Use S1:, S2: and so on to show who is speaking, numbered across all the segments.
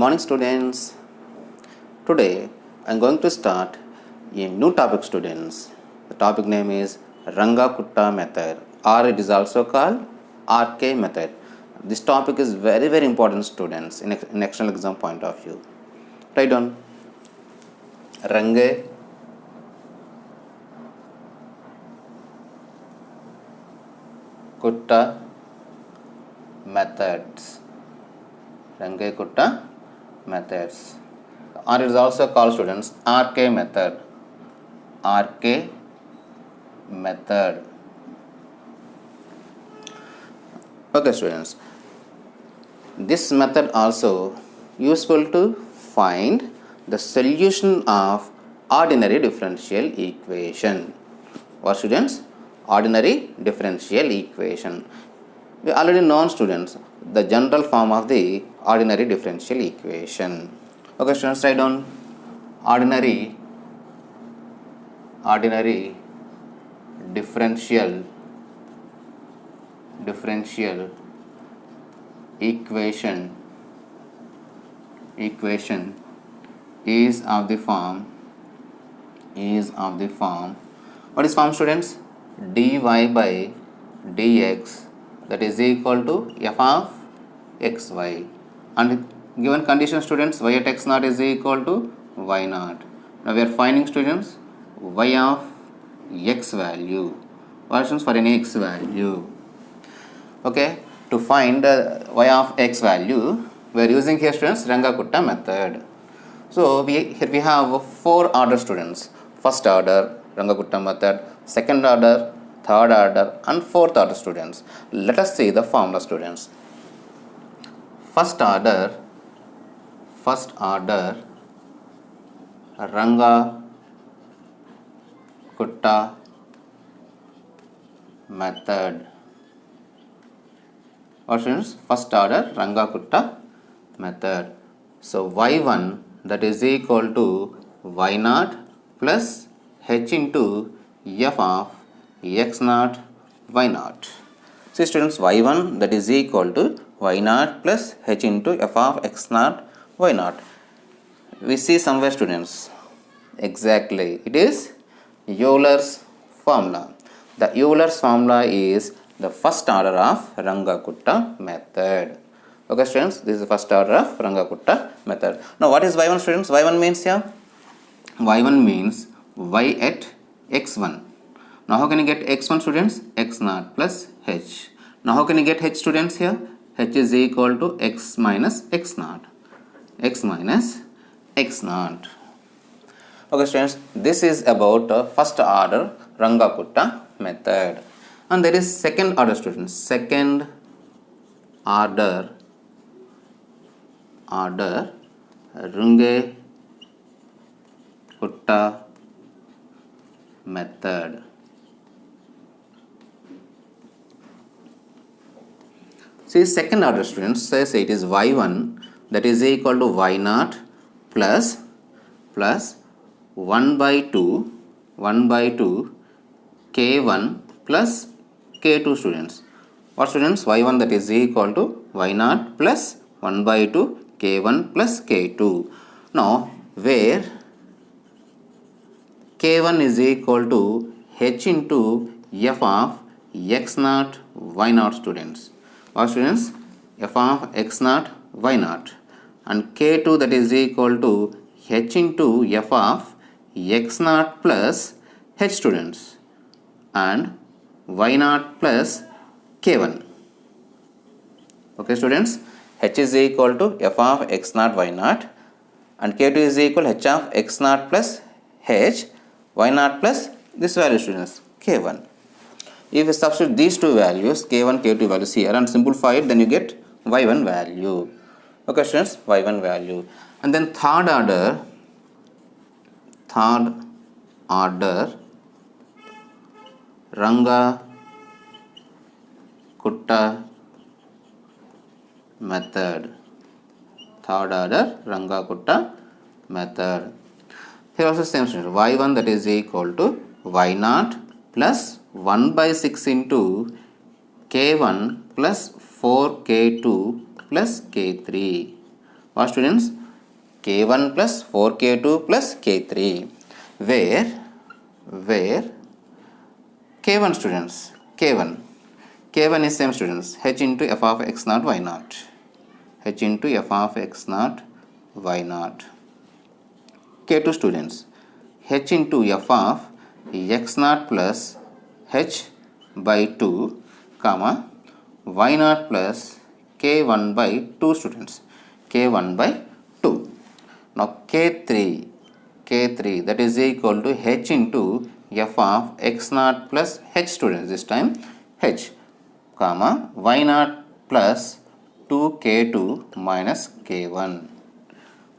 S1: morning, students. Today I am going to start a new topic, students. The topic name is Ranga-Kutta method, or it is also called RK method. This topic is very important, students, in external exam point of view. Write down Range Kutta methods. Range Kutta methods, or it is also called, students, RK method. RK method. Okay, students, this method also useful to find the solution of ordinary differential equation. What, students? Ordinary differential equation. We already know, students, the general form of the ordinary differential equation. Okay, students, write down ordinary differential equation is of the form what is form, students? Dy by dx, that is equal to f of xy, and given condition, students, y at x naught is equal to y naught. Now we are finding, students, y of x value. Versions for any x value. Okay, to find y of x value, we are using here, students, Ranga-Kutta method. So here we have 4 order, students. First order Ranga-Kutta method, second order, third order, and fourth order, students. Let us see the formula, students. First order Ranga-Kutta method. Or, students, first order Ranga-Kutta method. So y1, that is equal to y naught plus h into f of x naught y naught. See, students, y1, that is equal to y naught plus h into f of x naught y naught. We see somewhere, students, exactly it is Euler's formula. The Euler's formula is the first order of Ranga-Kutta method. Okay, students, this is the first order of Ranga-Kutta method. Now what is y1, students? y1 means here, y1 means y at x1. Now how can you get x1, students? X naught plus h. Now how can you get h, students? Here h is equal to x minus x naught. X minus x naught. Okay, students, this is about first order Ranga-Kutta method. And there is second order, students. Second order Ranga-Kutta method. See, second order, students, says it is y1, that is equal to y naught plus 1 by 2 k1 plus k2, students. What, students? y1, that is equal to y naught plus 1 by 2 k1 plus k2. Now where k1 is equal to h into f of x naught y naught, students. What, students? F of x naught y naught, and k2, that is equal to h into f of x naught plus h, students, and y naught plus k1. Okay, students, h is equal to f of x naught y naught, and k2 is equal to h of x naught plus h, y naught plus this value, students, k1. If you substitute these two values, k1, k2 values here, and simplify it, then you get y1 value. Okay, students, y1 value. And then third order Ranga-Kutta method. Third order Ranga-Kutta method. Here also same, students. y1, that is equal to y naught plus 1 by 6 into k1 plus 4k2 plus k3. What students? K1 plus 4K2 plus K3, where K1 students, K1 is same students, h into f of x naught y naught, h into f of x naught y naught. K2 students, h into f of x naught plus h by 2, comma, y naught plus K1 by 2 students, K1 by 2. Now K3 that is equal to h into f of x naught plus h students, this time h, comma, y naught plus 2K2 minus K1.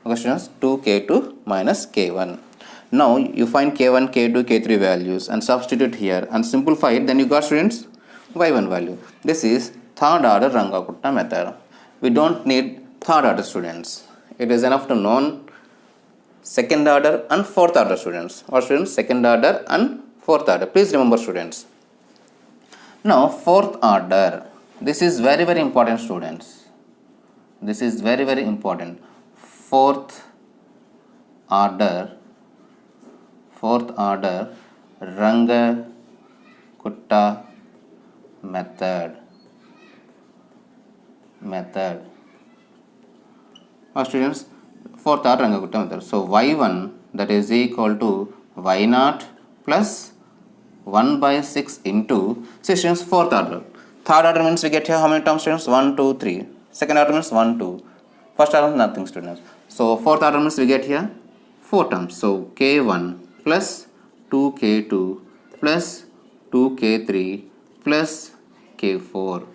S1: Okay students, 2K2 minus K1. Now you find K1, K2, K3 values and substitute here and simplify it, then you got students y1 value. This is third order Runge-Kutta method. We don't need third order students. It is enough to know second order and fourth order students. Or students, second order and fourth order. Please remember students. Now fourth order. This is very important students. This is very important. Fourth order Runge-Kutta method. Our students, fourth order Runge-Kutta method. So y1 that is equal to y naught plus 1 by 6 into, see students, fourth order. Third order means we get here how many terms students? 1, 2, 3. Second order means 1, 2. First order nothing students. So fourth order means we get here 4 terms. So K1 plus 2K2 plus 2K3 plus K4.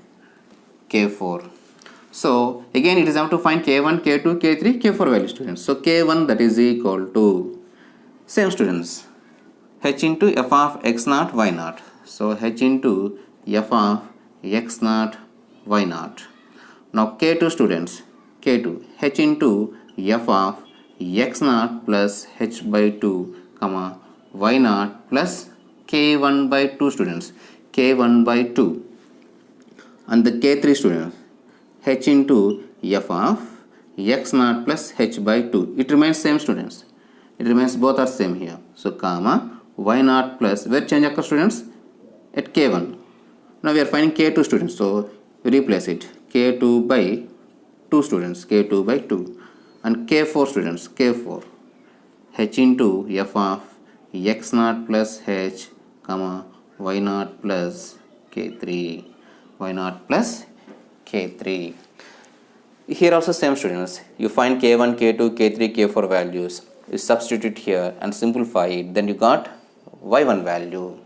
S1: So again it is have to find K1, K2, K3, K4 value students. So K1 that is equal to, same students, h into f of x naught y naught. So h into f of x naught y naught. Now K2 students, K2, h into f of x naught plus h by 2, comma, y naught plus K1 by 2 students, K1 by 2. And the K3 students, h into f of x naught plus h by 2. It remains same students. It remains both are same here. So comma, y naught plus, where change occurs students? At K1. Now we are finding K2 students. So we replace it. K2 by 2 students. K2 by 2. And K4 students. K4. h into f of x naught plus h, comma, y naught plus K3. Y naught plus K3. Here also same students. You find K1, K2, K3, K4 values. You substitute here and simplify it. Then you got y1 value.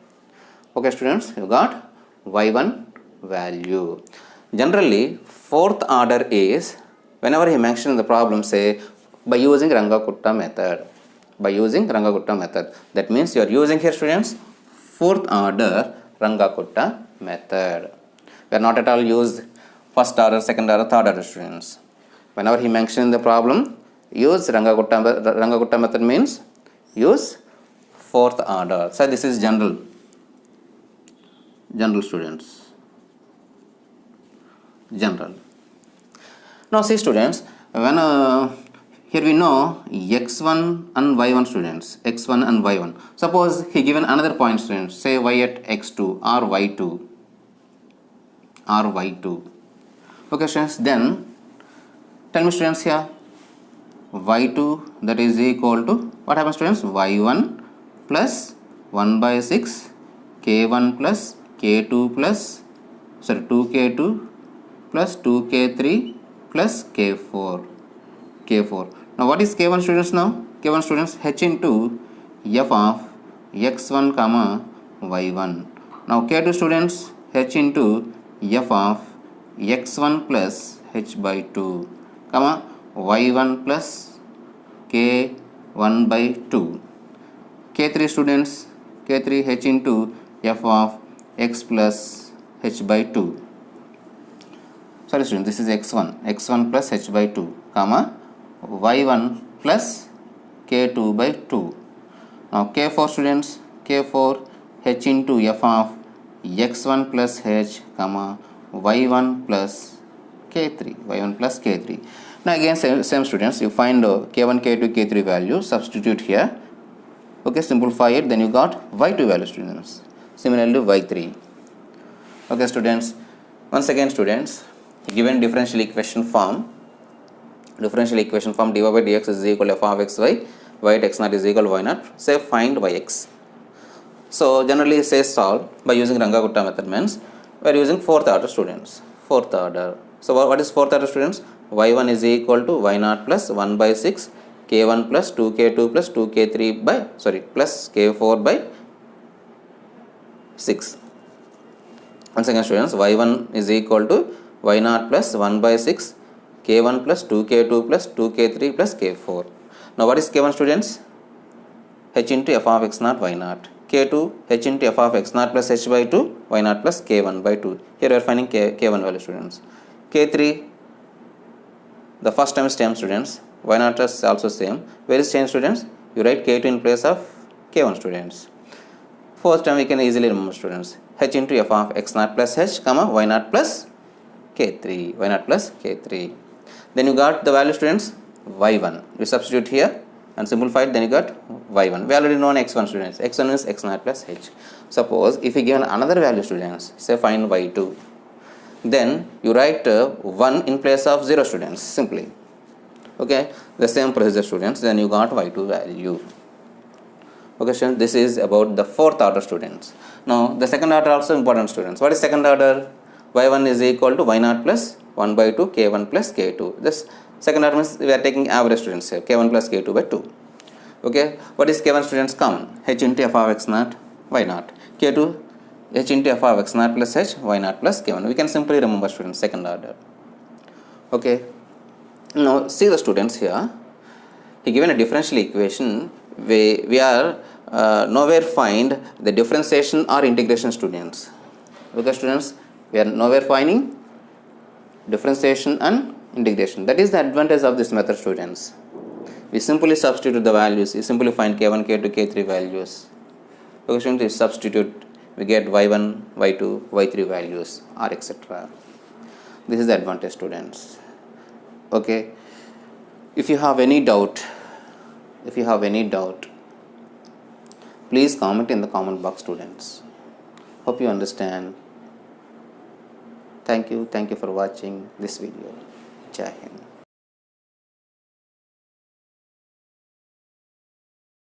S1: Okay students, you got y1 value. Generally, fourth order is, whenever he mentions the problem, say by using Runge-Kutta method. That means you are using here students fourth order Runge-Kutta method. We are not at all use first order, second order, third order students. Whenever he mentions the problem, use Runge-Kutta method means use fourth order. So this is general students. General. Now see students, when here we know x1 and y1 students, x1 and y1. Suppose he given another point students, say y at x2 or y2. Okay students, then tell me students here, y2 that is equal to, what happens students? y1 plus 1 by 6 k1 plus k2 plus, 2k2 plus 2k3 plus k4. Now what is k1 students now? K1 students, h into f of x1 comma y1. Now k2 students, h into f of x1 plus h by 2, comma, y1 plus k1 by 2. K3 students, K3 h into f of x plus h by 2. Sorry students, this is x1 plus h by 2, comma, y1 plus k2 by 2. Now k4 students, K4 h into f of x1 plus h, comma, y1 plus k3. Now again same students, you find k1, k2, k3 value, substitute here. Okay, simplify it, then you got y2 value students. Similarly y3. Okay students, once again students, given differential equation form dy by dx is equal to f of x y, y at x naught is equal to y naught, say find yx. So generally say solve by using Runge-Kutta method, means we are using fourth order students. Fourth order. So what is fourth order students? y1 is equal to y naught plus 1 by 6 k1 plus 2k2 plus 2k3 by plus k4 by 6. Once again students, y1 is equal to y naught plus 1 by 6 k1 plus 2k2 plus 2k3 plus k4. Now what is k1 students? H into f of x naught y naught. K2 h into f of x naught plus h by 2 y naught plus k1 by 2. Here we are finding k1 value students. K3, the first time is same students, y naught is also same. Where is change students? You write k2 in place of k1 students. Fourth time we can easily remember students, h into f of x naught plus h comma y naught plus k3, y naught plus k3. Then you got the value students y1. You substitute here and simplify it, then you got y1. We already know x1 students. x1 is x naught plus h. Suppose if you given another value students, say find y2, then you write 1 in place of 0 students simply. Okay, the same procedure students, then you got y2 value. Okay students, this is about the fourth order students. Now the second order also important students. What is second order? y1 is equal to y naught plus 1 by 2 k1 plus k2. This second order means we are taking average students here, k1 plus k2 by 2. Okay, what is k1 students? Come, h into f of x naught y naught, k2 h into f of x naught plus h y naught plus k1. We can simply remember students second order. Okay, now see the students here, he given a differential equation. We are nowhere find the differentiation or integration students. Okay students, we are nowhere finding differentiation and integration. That is the advantage of this method students. We simply substitute the values. You simply find k1, k2, k3 values. Okay students, we substitute, we get y1, y2, y3 values or etc. This is the advantage students. Okay, if you have any doubt, please comment in the comment box students. Hope you understand. Thank you for watching this video. Jai Hind.